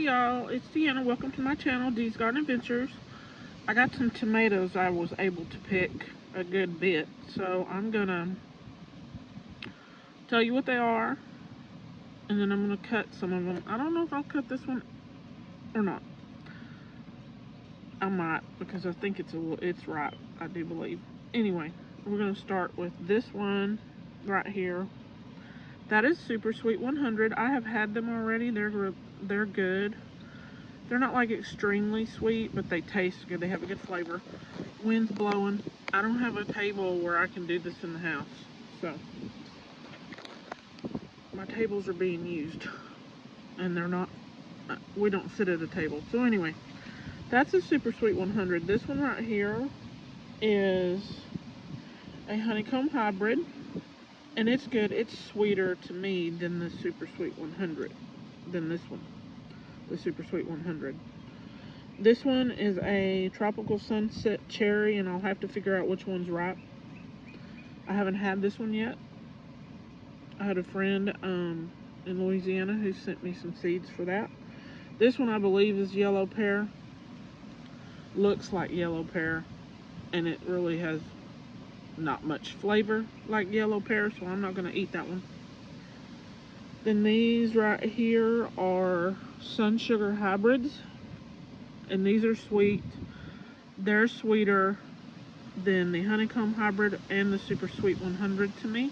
y'all, it's Deanna. Welcome to my channel, Dee's Garden Adventures. I got some tomatoes I was able to pick a good bit, so I'm gonna tell you what they are, and then I'm gonna cut some of them. I don't know if I'll cut this one or not. I might, because I think it's ripe, I do believe. Anyway, we're gonna start with this one right here. That is Super Sweet 100. I have had them already. They're good. They're not like extremely sweet, but they taste good. They have a good flavor. Wind's blowing. I don't have a table where I can do this in the house, so my tables are being used, and they're not. We don't sit at a table. So anyway, that's a Super Sweet 100. This one right here is a honeycomb hybrid. And it's good. It's sweeter to me than the Super Sweet 100. Than this one. The Super Sweet 100. This one is a Tropical Sunset Cherry, and I'll have to figure out which one's ripe. I haven't had this one yet. I had a friend in Louisiana who sent me some seeds for that. This one I believe is yellow pear. Looks like yellow pear. And it really has not much flavor like yellow pear, so I'm not going to eat that one. Then these right here are Sun Sugar hybrids, and these are sweet. They're sweeter than the honeycomb hybrid and the Super Sweet 100 to me.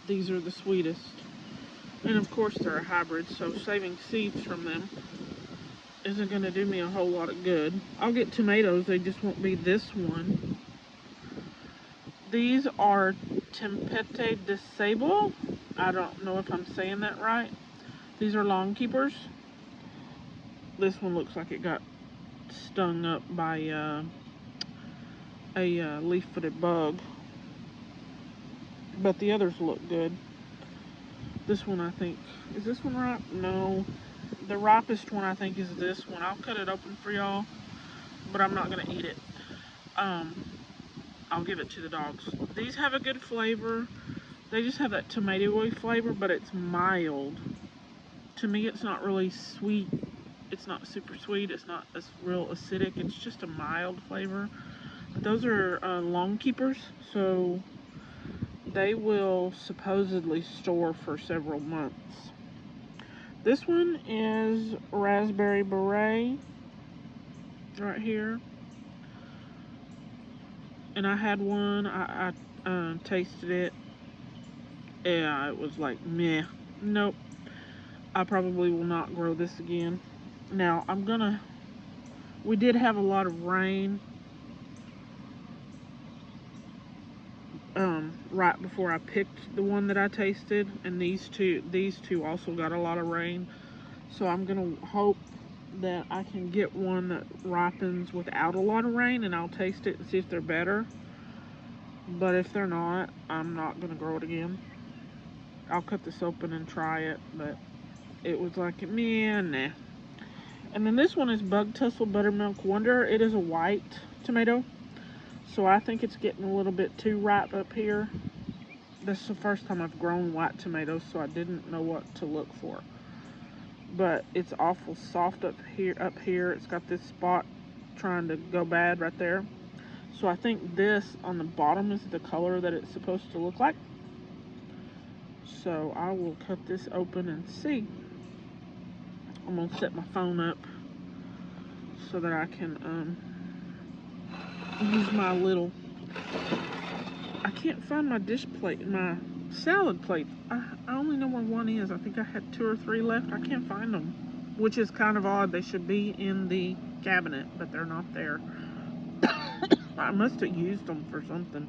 These are the sweetest, and of course they're a hybrid, so saving seeds from them isn't going to do me a whole lot of good. I'll get tomatoes, they just won't be this one. These are Tempete de Sable. I don't know if I'm saying that right. These are long keepers. This one looks like it got stung up by a leaf-footed bug. But the others look good. This one, I think, is this one ripe? No. The ripest one, I think, is this one. I'll cut it open for y'all, but I'm not going to eat it. I'll give it to the dogs. These have a good flavor. They just have that tomatoey flavor, but it's mild. To me, it's not really sweet. It's not super sweet. It's not real acidic. It's just a mild flavor. But those are long keepers, so they will supposedly store for several months. This one is Raspberry Beret right here. And I had one. I tasted it. Yeah, it was like meh. Nope. I probably will not grow this again. Now, we did have a lot of rain right before I picked the one that I tasted, and these two also got a lot of rain. So I'm gonna hope that I can get one that ripens without a lot of rain, and I'll taste it and see if they're better. But if they're not, I'm not gonna grow it again. I'll cut this open and try it, but it was like, man, nah. And then this one is Bug Tussle Buttermilk Wonder. It is a white tomato, so I think it's getting a little bit too ripe up here. This is the first time I've grown white tomatoes, so I didn't know what to look for. But it's awful soft up here. It's got this spot trying to go bad right there. So I think this on the bottom is the color that it's supposed to look like. So I will cut this open and see. I'm gonna set my phone up so that I can use my little. I can't find my dish plate, my salad plate. I only know where one is. I think I had 2 or 3 left. I can't find them, which is kind of odd. They should be in the cabinet, but they're not there. I must have used them for something.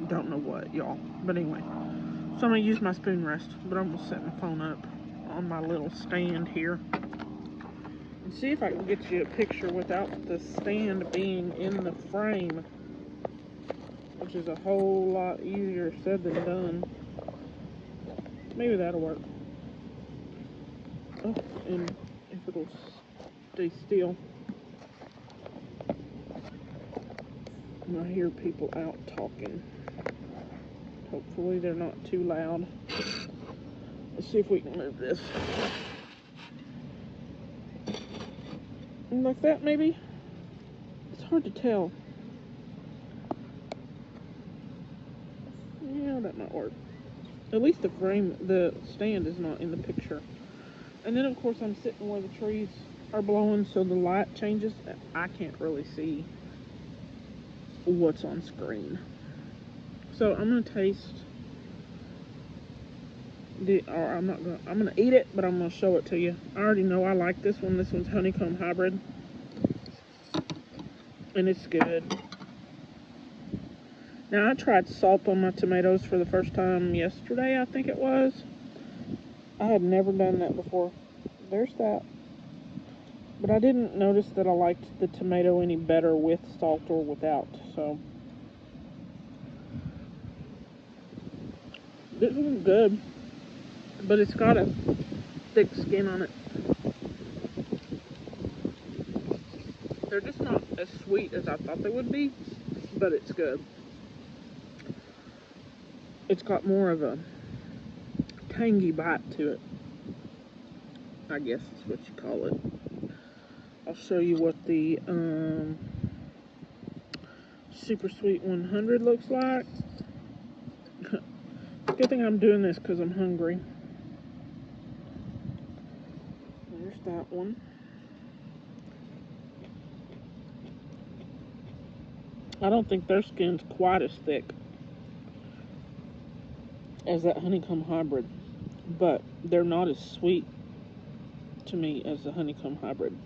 Don't know what, y'all. But anyway, so I'm gonna use my spoon rest, but I'm gonna set my phone up on my little stand here and see if I can get you a picture without the stand being in the frame, which is a whole lot easier said than done. Maybe that'll work. Oh, and if it'll stay still. I hear people out talking. Hopefully they're not too loud. Let's see if we can move this. Like that, maybe? It's hard to tell. Yeah, that might work. At least the frame, the stand is not in the picture. And then, of course, I'm sitting where the trees are blowing, so the light changes. I can't really see what's on screen. So I'm gonna taste I'm gonna eat it, but I'm gonna show it to you. I already know I like this one. This one's honeycomb hybrid, and it's good. Now I tried salt on my tomatoes for the first time yesterday, I think it was. I had never done that before. There's that. But I didn't notice that I liked the tomato any better with salt or without, so. This one's good, but it's got a thick skin on it. They're just not as sweet as I thought they would be, but it's good. It's got more of a tangy bite to it, I guess is what you call it. I'll show you what the Super Sweet 100 looks like. Good thing I'm doing this because I'm hungry. There's that one. I don't think their skin's quite as thick as that honeycomb hybrid, but they're not as sweet to me as the honeycomb hybrid.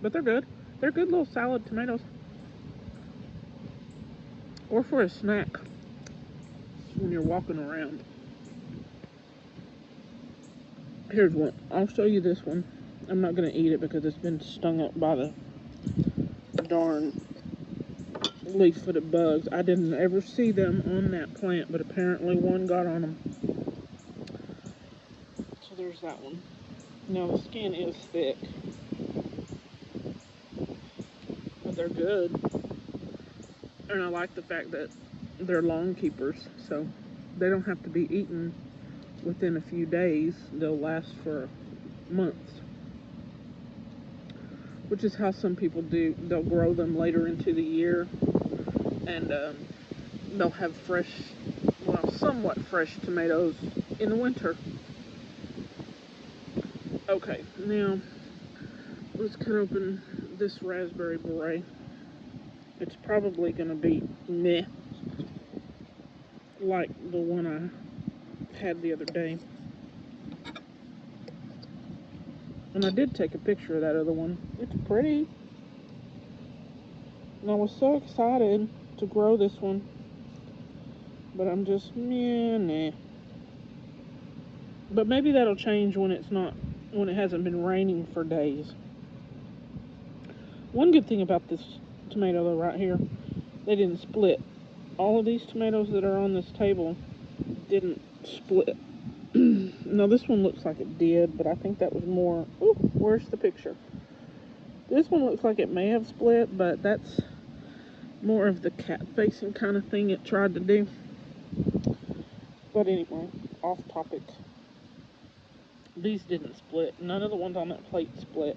But they're good. They're good little salad tomatoes. Or for a snack when you're walking around. Here's one. I'll show you this one. I'm not going to eat it because it's been stung up by the darn leaf-footed bugs. I didn't ever see them on that plant, but apparently one got on them. So there's that one. Now the skin is thick, but they're good. And I like the fact that they're long keepers, so they don't have to be eaten within a few days. They'll last for months, which is how some people do. They'll grow them later into the year, and they'll have fresh, well, somewhat fresh tomatoes in the winter. Okay, now let's cut open this raspberry beret. It's probably going to be meh, like the one I had the other day. And I did take a picture of that other one. It's pretty. And I was so excited to grow this one, but I'm just, nah. But maybe that'll change when it hasn't been raining for days. One good thing about this tomato though right here, they didn't split. All of these tomatoes that are on this table didn't split. Now this one looks like it did, but I think that was more, ooh, where's the picture? This one looks like it may have split, but that's more of the cat facing kind of thing it tried to do. But anyway, off topic. These didn't split. None of the ones on that plate split.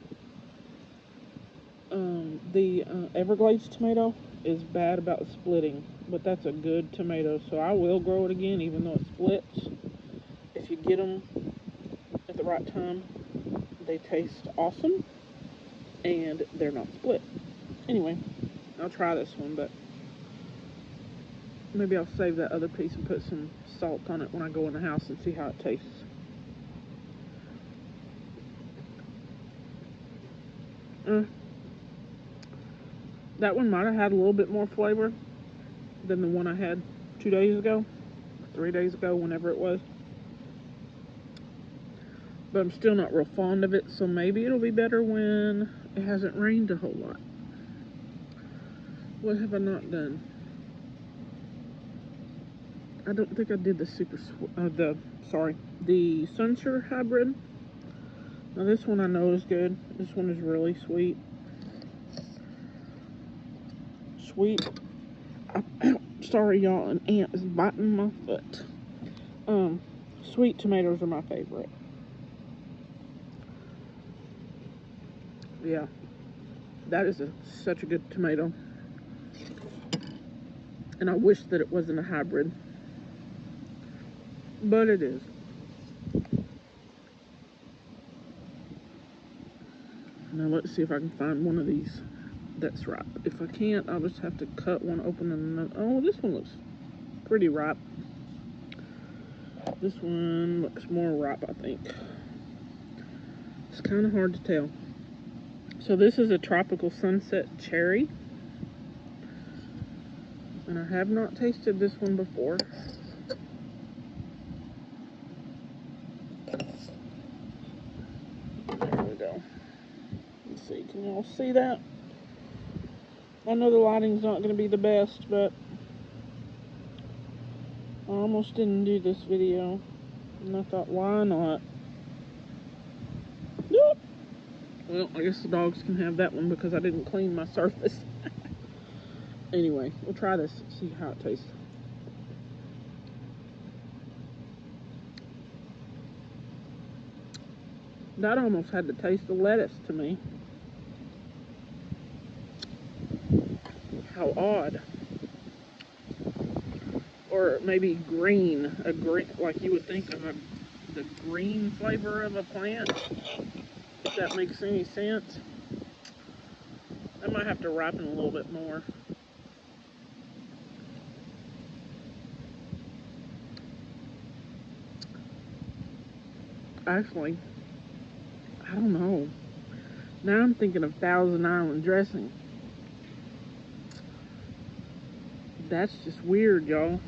The Everglades tomato is bad about splitting, but that's a good tomato, so I will grow it again even though it splits. If you get them at the right time, they taste awesome, and they're not split. Anyway, I'll try this one, but maybe I'll save that other piece and put some salt on it when I go in the house and see how it tastes. That one might have had a little bit more flavor than the one I had 2 days ago, 3 days ago, whenever it was. But I'm still not real fond of it, so maybe it'll be better when it hasn't rained a whole lot. What have I not done? I don't think I did the the Sunshine hybrid. Now this one I know is good. This one is really sweet. Sorry y'all, an ant is biting my foot. Sweet tomatoes are my favorite. Yeah, that is such a good tomato. And I wish that it wasn't a hybrid, but it is. Now let's see if I can find one of these that's ripe. If I can't, I'll just have to cut one open and oh, this one looks pretty ripe. This one looks more ripe, I think. It's kind of hard to tell. So this is a tropical sunset cherry, and I have not tasted this one before. There we go. Let's see, can y'all see that? I know the lighting's not going to be the best, but I almost didn't do this video, and I thought, why not? Yep. Well, I guess the dogs can have that one because I didn't clean my surface. Anyway, we'll try this, see how it tastes. That almost had the taste of lettuce to me. How odd. Or maybe green, like you would think of the green flavor of a plant, if that makes any sense. I might have to ripen a little bit more. Actually, I don't know. Now I'm thinking of Thousand Island dressing. That's just weird, y'all.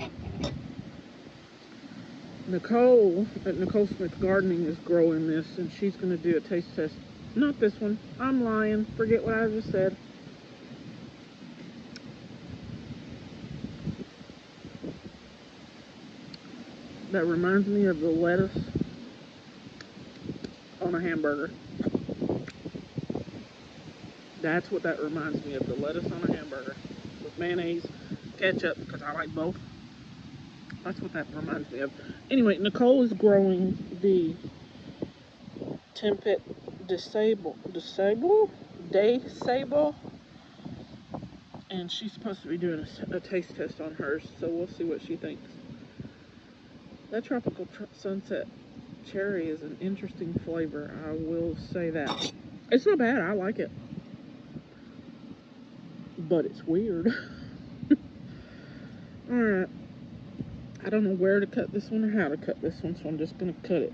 Nicole at Nicole Smith Gardening is growing this, and she's going to do a taste test. Not this one. I'm lying. Forget what I just said. That reminds me of the lettuce on a hamburger. That's what that reminds me of, the lettuce on a hamburger with mayonnaise, ketchup, because I like both. That's what that reminds me of. Anyway, Nicole is growing the Tempet Desable, and she's supposed to be doing a taste test on hers, so we'll see what she thinks. That tropical sunset cherry is an interesting flavor, I will say that. It's not bad, I like it. But it's weird. Alright. I don't know where to cut this one or how to cut this one, so I'm just going to cut it.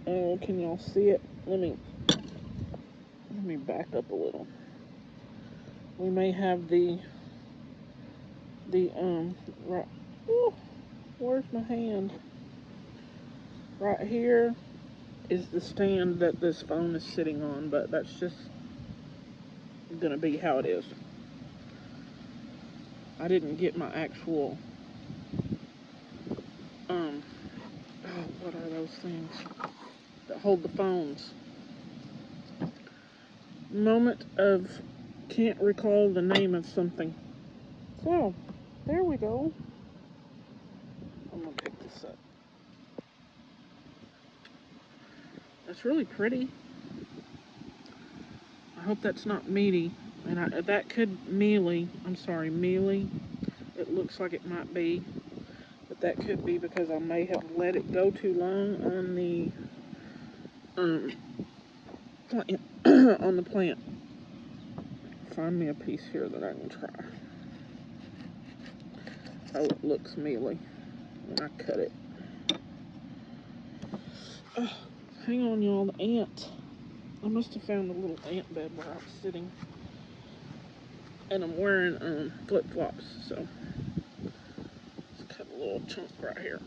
Oh, can y'all see it? Let me back up a little. We may have right, oh, where's my hand? Right here is the stand that this phone is sitting on, but that's just going to be how it is. I didn't get my actual, what are those things that hold the phones? Moment of can't recall the name of something. So, there we go. I'm gonna pick this up. That's really pretty. I hope that's not meaty. And that could mealy. I'm sorry, mealy. It looks like it might be. But that could be because I may have let it go too long on the plant. On the plant. Find me a piece here that I can try. Oh, it looks mealy when I cut it. Hang on, y'all. The ant. I must have found a little ant bed where I was sitting. And I'm wearing flip-flops, so let's cut a little chunk right here.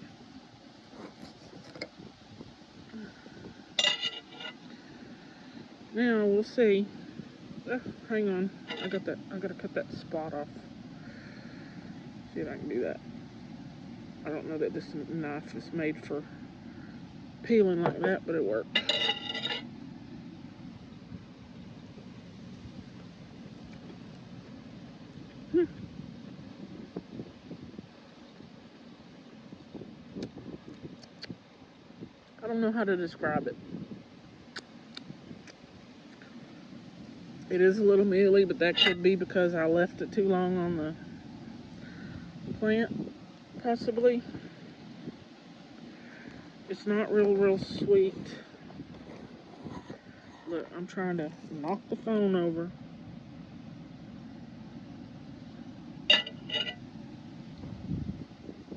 Now we'll see. Hang on, I gotta cut that spot off. See if I can do that. I don't know that this knife is made for peeling like that, but it worked. don't know how to describe it. It is a little mealy, but that could be because I left it too long on the plant, possibly. It's not real sweet. Look, I'm trying to knock the phone over.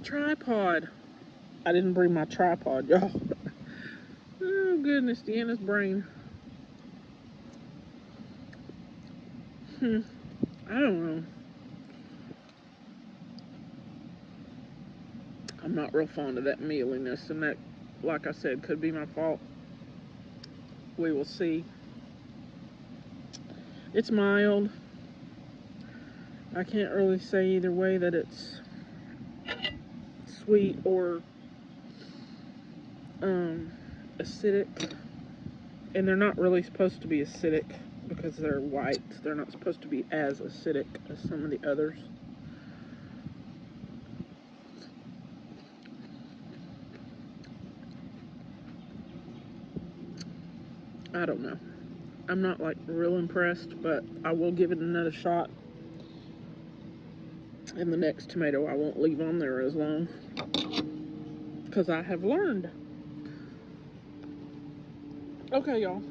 Tripod. I didn't bring my tripod, y'all. Oh, goodness, Deanna's brain. I don't know. I'm not real fond of that mealiness, and that, like I said, could be my fault. We will see. It's mild. I can't really say either way that it's sweet or acidic. And they're not really supposed to be acidic because they're white. They're not supposed to be as acidic as some of the others. I don't know. I'm not like real impressed, but I will give it another shot. And the next tomato I won't leave on there as long, because I have learned. Okay, y'all.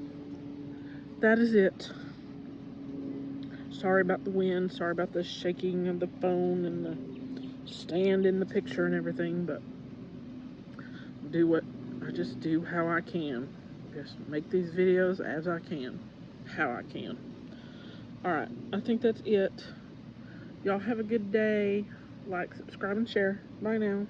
That is it. Sorry about the wind. Sorry about the shaking of the phone and the stand in the picture and everything, but I just do how I can. Just make these videos as I can. How I can. Alright, I think that's it. Y'all have a good day. Like, subscribe, and share. Bye now.